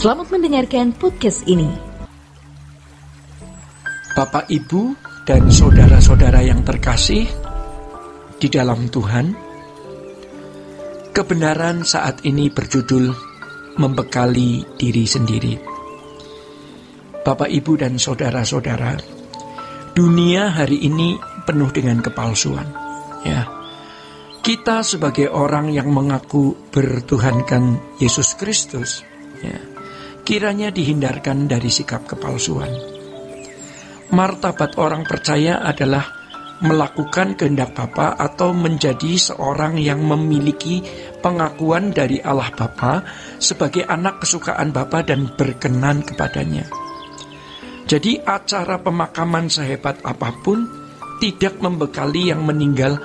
Selamat mendengarkan podcast ini. Bapak, Ibu, dan saudara-saudara yang terkasih di dalam Tuhan, kebenaran saat ini berjudul membekali diri sendiri. Bapak, Ibu, dan saudara-saudara, dunia hari ini penuh dengan kepalsuan. Ya, kita sebagai orang yang mengaku bertuhankan Yesus Kristus, ya, kiranya dihindarkan dari sikap kepalsuan. Martabat orang percaya adalah melakukan kehendak Bapa atau menjadi seorang yang memiliki pengakuan dari Allah Bapa sebagai anak kesukaan Bapa dan berkenan kepadanya. Jadi acara pemakaman sehebat apapun tidak membekali yang meninggal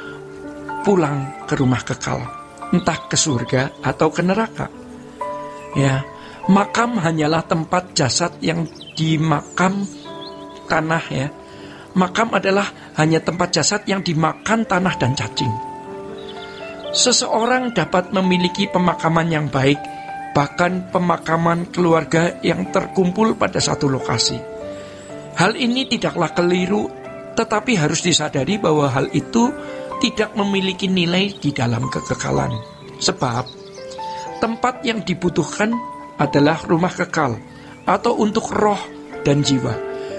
pulang ke rumah kekal, entah ke surga atau ke neraka. Ya, makam hanyalah tempat jasad yang dimakam tanah, ya. Makam adalah hanya tempat jasad yang dimakan tanah dan cacing. Seseorang dapat memiliki pemakaman yang baik, bahkan pemakaman keluarga yang terkumpul pada satu lokasi. Hal ini tidaklah keliru, tetapi harus disadari bahwa hal itu tidak memiliki nilai di dalam kekekalan. Sebab tempat yang dibutuhkan adalah rumah kekal atau untuk roh dan jiwa.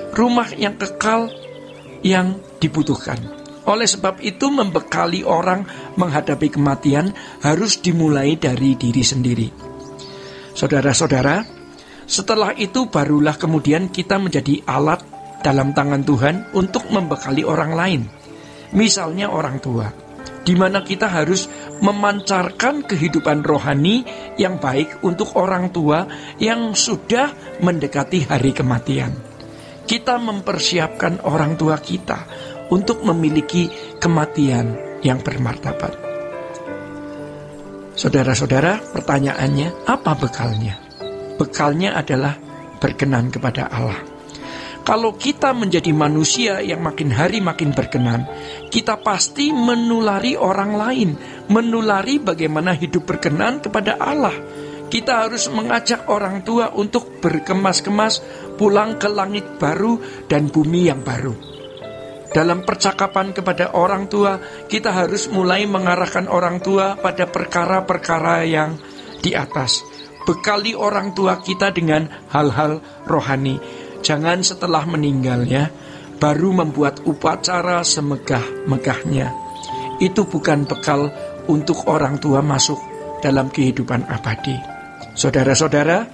Rumah yang kekal yang dibutuhkan. Oleh sebab itu membekali orang menghadapi kematian harus dimulai dari diri sendiri. Saudara-saudara, setelah itu barulah kemudian kita menjadi alat dalam tangan Tuhan untuk membekali orang lain. Misalnya orang tua, di mana kita harus memancarkan kehidupan rohani yang baik untuk orang tua yang sudah mendekati hari kematian. Kita mempersiapkan orang tua kita untuk memiliki kematian yang bermartabat. Saudara-saudara, pertanyaannya, apa bekalnya? Bekalnya adalah berkenan kepada Allah. Kalau kita menjadi manusia yang makin hari makin berkenan, kita pasti menulari orang lain, menulari bagaimana hidup berkenan kepada Allah. Kita harus mengajak orang tua untuk berkemas-kemas pulang ke langit baru dan bumi yang baru. Dalam percakapan kepada orang tua, kita harus mulai mengarahkan orang tua pada perkara-perkara yang di atas. Bekali orang tua kita dengan hal-hal rohani. Jangan setelah meninggalnya baru membuat upacara semegah-megahnya. Itu bukan bekal untuk orang tua masuk dalam kehidupan abadi. Saudara-saudara,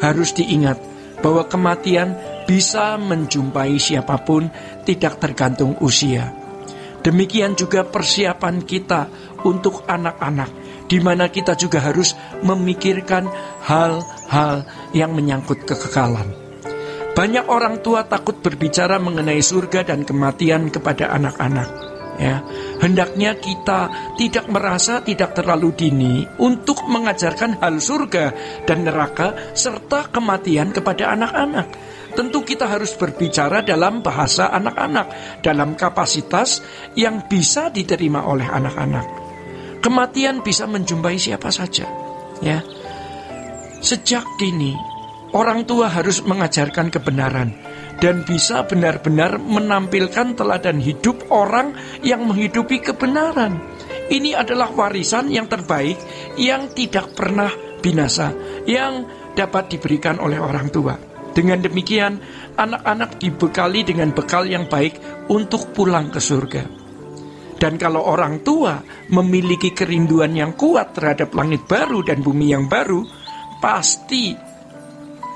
harus diingat bahwa kematian bisa menjumpai siapapun, tidak tergantung usia. Demikian juga persiapan kita untuk anak-anak, di mana kita juga harus memikirkan hal-hal yang menyangkut kekekalan. Banyak orang tua takut berbicara mengenai surga dan kematian kepada anak-anak. Ya, hendaknya kita tidak merasa tidak terlalu dini untuk mengajarkan hal surga dan neraka serta kematian kepada anak-anak. Tentu kita harus berbicara dalam bahasa anak-anak, dalam kapasitas yang bisa diterima oleh anak-anak. Kematian bisa menjumpai siapa saja. Ya, sejak dini orang tua harus mengajarkan kebenaran dan bisa benar-benar menampilkan teladan hidup orang yang menghidupi kebenaran. Ini adalah warisan yang terbaik yang tidak pernah binasa, yang dapat diberikan oleh orang tua. Dengan demikian, anak-anak dibekali dengan bekal yang baik untuk pulang ke surga. Dan kalau orang tua memiliki kerinduan yang kuat terhadap langit baru dan bumi yang baru, pasti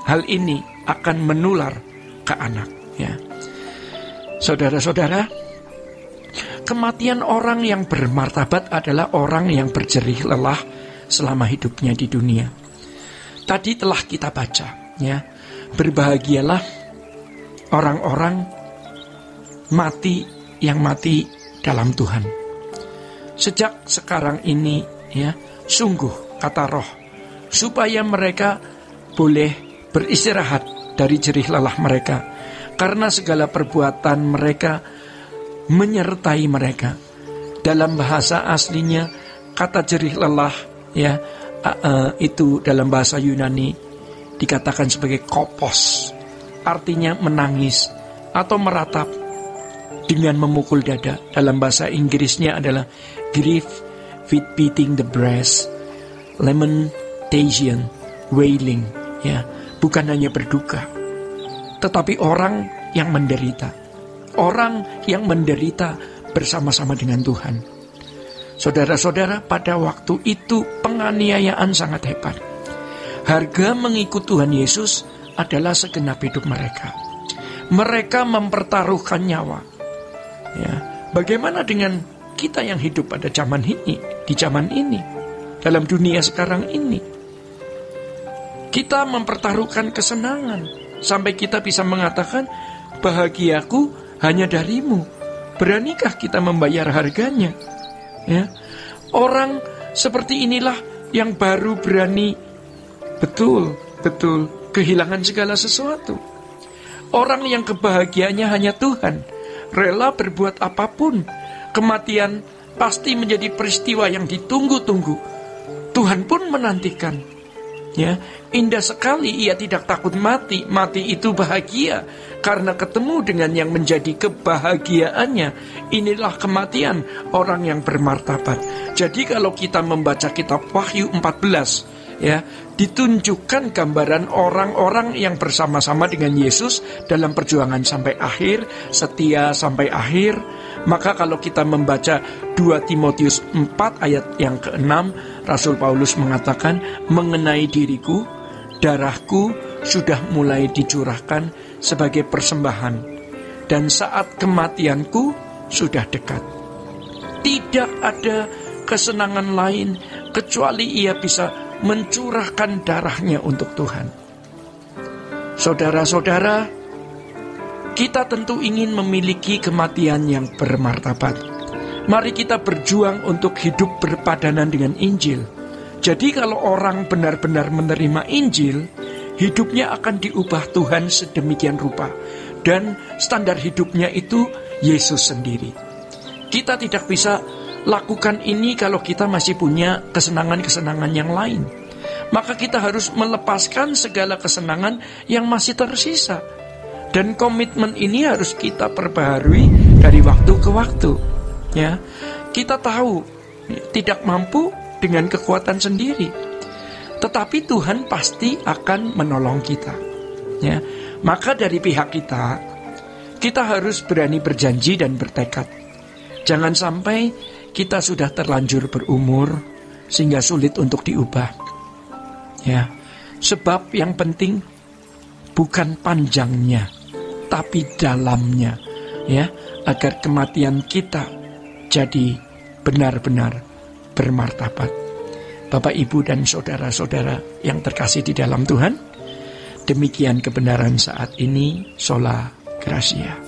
hal ini akan menular ke anak, ya. Saudara-saudara, kematian orang yang bermartabat adalah orang yang berjerih lelah selama hidupnya di dunia. Tadi telah kita baca, ya. Berbahagialah orang-orang yang mati dalam Tuhan. Sejak sekarang ini, ya, sungguh kata Roh, supaya mereka boleh beristirahat dari jerih lelah mereka, karena segala perbuatan mereka menyertai mereka. Dalam bahasa aslinya kata jerih lelah, ya, itu dalam bahasa Yunani dikatakan sebagai kopos, artinya menangis atau meratap dengan memukul dada. Dalam bahasa Inggrisnya adalah grief with beating the breast, lamentation, wailing, ya, bukan hanya berduka, tetapi orang yang menderita. Orang yang menderita bersama-sama dengan Tuhan. Saudara-saudara, pada waktu itu penganiayaan sangat hebat. Harga mengikut Tuhan Yesus adalah segenap hidup mereka. Mereka mempertaruhkan nyawa. Ya, bagaimana dengan kita yang hidup pada zaman ini, di zaman ini, dalam dunia sekarang ini? Kita mempertaruhkan kesenangan sampai kita bisa mengatakan, bahagiaku hanya darimu. Beranikah kita membayar harganya? Ya. Orang seperti inilah yang baru berani betul kehilangan segala sesuatu. Orang yang kebahagiaannya hanya Tuhan, rela berbuat apapun. Kematian pasti menjadi peristiwa yang ditunggu-tunggu. Tuhan pun menantikan. Ya, indah sekali ia tidak takut mati. Mati itu bahagia karena ketemu dengan yang menjadi kebahagiaannya. Inilah kematian orang yang bermartabat. Jadi kalau kita membaca kitab Wahyu 14, ya, ditunjukkan gambaran orang-orang yang bersama-sama dengan Yesus dalam perjuangan sampai akhir, setia sampai akhir. Maka kalau kita membaca 2 Timotius 4 ayat yang ke-6, Rasul Paulus mengatakan, mengenai diriku, darahku sudah mulai dicurahkan sebagai persembahan, dan saat kematianku sudah dekat. Tidak ada kesenangan lain kecuali ia bisa mencurahkan darahnya untuk Tuhan. Saudara-saudara, kita tentu ingin memiliki kematian yang bermartabat. Mari kita berjuang untuk hidup berpadanan dengan Injil. Jadi kalau orang benar-benar menerima Injil, hidupnya akan diubah Tuhan sedemikian rupa. Dan standar hidupnya itu Yesus sendiri. Kita tidak bisa lakukan ini kalau kita masih punya kesenangan-kesenangan yang lain. Maka kita harus melepaskan segala kesenangan yang masih tersisa. Dan komitmen ini harus kita perbaharui dari waktu ke waktu. Ya, kita tahu tidak mampu dengan kekuatan sendiri, tetapi Tuhan pasti akan menolong kita. Ya, maka dari pihak kita harus berani berjanji dan bertekad. Jangan sampai kita sudah terlanjur berumur sehingga sulit untuk diubah. Ya, sebab yang penting bukan panjangnya, tapi dalamnya, ya, agar kematian kita jadi benar-benar bermartabat. Bapak, Ibu, dan saudara-saudara yang terkasih di dalam Tuhan, demikian kebenaran saat ini. Sola Gracia.